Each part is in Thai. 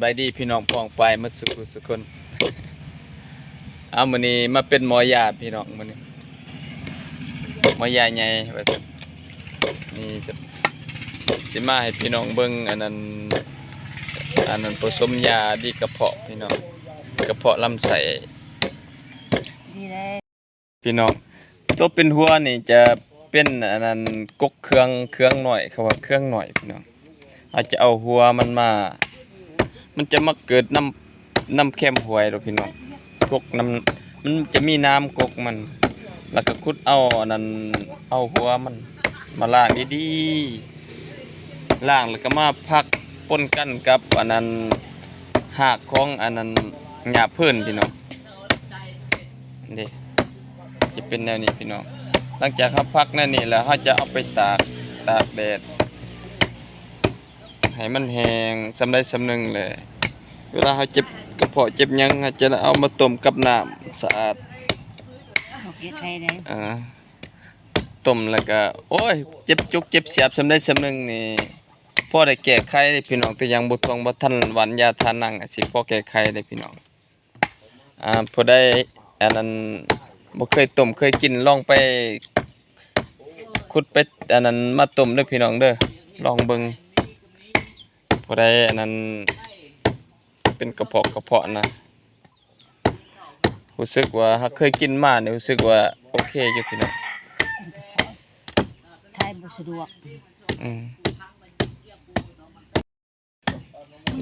บายดีพี่น้องพ้องไปหมดสุขคนเอามื้อนี้มาเป็นหมอยาพี่น้องมื้อนี้หมอยาใหญ่ว่าซั่นนี่สิมาให้พี่น้องเบิ่งอันนั้นผสมยาดีกระเพาะพี่น้องกระเพาะลำไส้ดีเลยพี่น้องตัวเป็นหัวนี่จะเป็นอันนั้นกกเครื่องหน่อยเขาว่าเครื่องหน่อยพี่น้องอาจจะเอาหัวมันจะมาเกิดน้ำเค็มหวยดอกพี่น้องกกน้ำมันจะมีน้ำกกมันแล้วก็ขุดเอาอันนั้นเอาหัวมันมาล้างดีๆล้างแล้วก็มาพักปนกันกับอันนั้นหากของอันนั้นหญ้าพื้นพี่น้องนี่จะเป็นแนวนี้พี่น้องหลังจากเขาพักนั่นนี่แล้วเขาจะเอาไปตากแดดให้มันแห้งสำได้สำนึงเลยเวลาเขาเจ็บกระเพาะเจ็บยังเขาจะเอามาต้มกับน้ำสะอาดต้มแล้วก็โอ้ยเจ็บจุกเจ็บเสียบสำได้สำนึงนี่พอได้แก้ไขได้พี่น้องแต่ยังบ่ทวงบ่ทันหวานยาทานังสิพอแก้ไขได้พี่น้องพอได้อันนั้นบ่เคยต้มเคยกินลองไปขุดไปอันนั้นมาต้มเด้อพี่น้องเด้อลองเบิ่งพอได้อันนั้นเป็นกระเพาะนะรู้สึกว่าเคยกินมาเนี่ยรู้สึกว่าโอเคอยู่พี่น้องไทยบ่สะดวก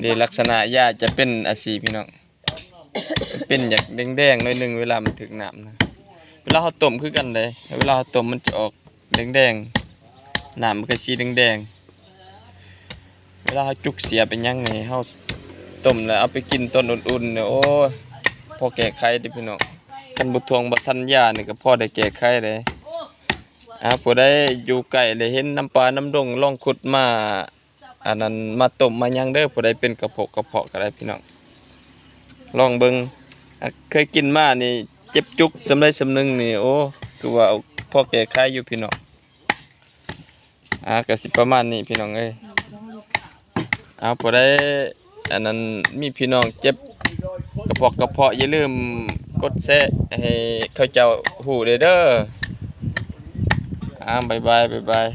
นี่ลักษณะยาจะเป็นอาสีพี่น้องเป็นอย่างแดงๆหน่อยนึงเวลามันถึงน้ำนะเวลาเขาต้มคือกันเลยเวลาเขาต้มมันจะออกแดงๆน้ำมันก็สีแดงๆเวลาเขาจุกเสียเป็นยังไงเขาต้มแล้วเอาไปกินต้นอุ่นๆเนี่ยโอ้พอแก้ไขได้พี่น้องกันบุทวงบัทันยานี่ก็พอได้แก้ไขเลยผู้ใดอยู่ไกลเลยเห็นน้ำปลาน้ำดงล่องขุดมาอันนั้นมาต้มมายังเด้อผู้ใดเป็นกระเพาะก็ได้พี่น้องลองเบิ่งเคยกินมานี่เจ็บจุกสำได้สำนึงนี่โอ้คือว่าพอแก้ไขอยู่พี่น้องก็สิประมาณนี้พี่น้องเอ้ยผู้ใดอันนั้นมีพี่น้องเจ็บกระเพาะอย่าลืมกดแชร์ให้เขาเจ้าฮู้เด้อบ๊ายบาย